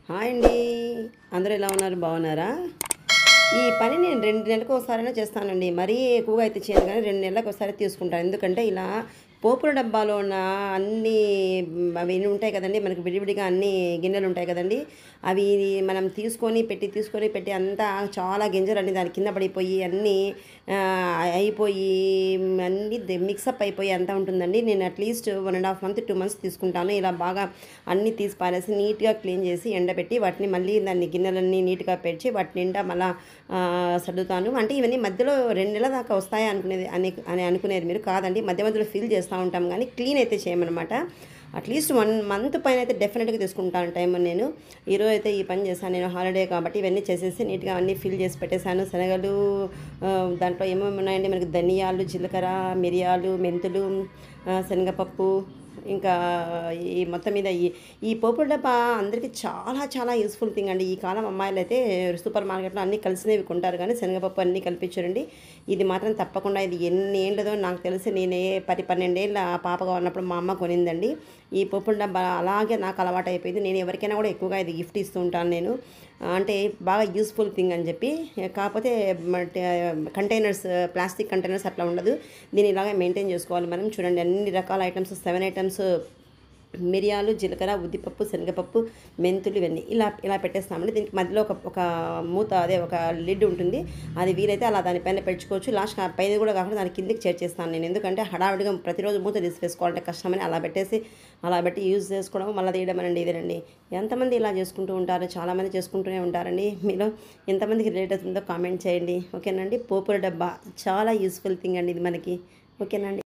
Hi అండి. అందరూ ఎలా ఉన్నారు? బాగున్నారా? ఈ పని నేను 2 నెలలకు ఒకసారైనా చేస్తానండి. మరీ ఎక్కువగా అయితే చేయను గానీ 2 నెలలకు ఒకసారి తీసుకుంటాను. ఎందుకంటే ఇలా పోపుల డబ్బాలో ఉన్న అన్నీ అవి ఉంటాయి కదండీ! మనకు విడివిడిగా అన్నీ గిన్నెలు ఉంటాయి కదండీ! అవి మనం తీసుకొని పెట్టి అంతా చాలా గింజలన్నీ దాని కింద పడిపోయి అన్నీ అయిపోయి అన్నీ మిక్సప్ అయిపోయి అంతా ఉంటుందండి. నేను అట్‌లీస్ట్ 1 ½ మంత్, 2 మంత్స్ తీసుకుంటాను. ఇలా బాగా అన్నీ తీసి పారేసి నీట్‌గా క్లీన్ చేసి ఎండబెట్టి వాటిని మళ్ళీ దాన్ని గిన్నెలన్నీ నీట్‌గా పేర్చి వాటి నిండా మళ్ళా సర్దుతాను. అంటే ఇవన్నీ మధ్యలో 2 నెలల దాకా వస్తాయా అని అనుకునేది మీరు. కాదండి. మధ్య మధ్యలో ఫిల్ చేస్తా ఉంటాం గానీ క్లీన్ అయితే చేయమనమాట. అట్‌లీస్ట్ 1 మంత్ పైన అయితే డెఫినెట్‌గా తీసుకుంటాను టైం నేను. ఈరోజు అయితే ఈ పని చేశాను. నేను హాలిడే కాబట్టి ఇవన్నీ చేసేసి నీట్‌గా అన్నీ ఫిల్ చేసి పెట్టేశాను. శనగలు దాంట్లో ఏమేమి ఉన్నాయండి మనకి ధనియాలు, జీలకర్ర, మిరియాలు, మెంతులు, శనగపప్పు, ఇంకా ఈ మొత్తం మీద ఈ పోపుల డబ్బా అందరికీ చాలా చాలా యూస్ఫుల్ థింగ్ అండి. ఈ కాలం అమ్మాయిలైతే సూపర్ మార్కెట్‌లో అన్నీ కలిసినవి కొంటారు గానీ శనగపప్పు అన్నీ కలిపిచ్చారండి. ఇది మాత్రం తప్పకుండా ఇది ఎన్ని ఏండ్లదో నాకు తెలిసి నేనే 10, 12 ఏళ్ళ పాపగా ఉన్నప్పుడు మా అమ్మ కొనిందండి. ఈ పోపుల డబ్బా అలాగే నాకు అలవాటయిపోయింది. నేను ఎవరికైనా కూడా ఎక్కువగా ఇది గిఫ్ట్ ఇస్తూ ఉంటాను నేను. అంటే బాగా యూస్ఫుల్ థింగ్ అని చెప్పి. కాకపోతే కంటైనర్స్, ప్లాస్టిక్ కంటైనర్స్ అట్లా ఉండదు. దీన్ని ఇలాగే మెయింటైన్ చేసుకోవాలి మనం. చూడండి అన్ని రకాల ఐటమ్స్ 7 ఐటమ్స్ మిరియాలు, జీలకర్ర, ఉద్దిపప్పు, శనగపప్పు, మెంతులు ఇవన్నీ ఇలా ఇలా పెట్టేస్తామండి. దీనికి మధ్యలో ఒక మూత అదే ఒక లిడ్ ఉంటుంది. అది వీలైతే అలా దానిపైన పెట్టుకోవచ్చు. లాస్ట్ పైన కూడా కాకుండా దాని కిందకి చేర్చేస్తాను నేను. ఎందుకంటే హడావిడిగా ప్రతిరోజు మూత తీసివేసుకోవాలంటే కష్టమని అలా పెట్టేసి అలా పెట్టి యూజ్ చేసుకోవడం మళ్ళీ తీయడం అనండి ఇదేనండి. ఎంతమంది ఇలా చేసుకుంటూ ఉంటారు? చాలామంది చేసుకుంటూనే ఉంటారండి. మీలో ఎంతమందికి రిలేటెడ్ ఉందో కామెంట్ చేయండి. ఓకేనండి. పోపుల డబ్బా చాలా యూస్ఫుల్ థింగ్ అండి ఇది మనకి. ఓకేనండి.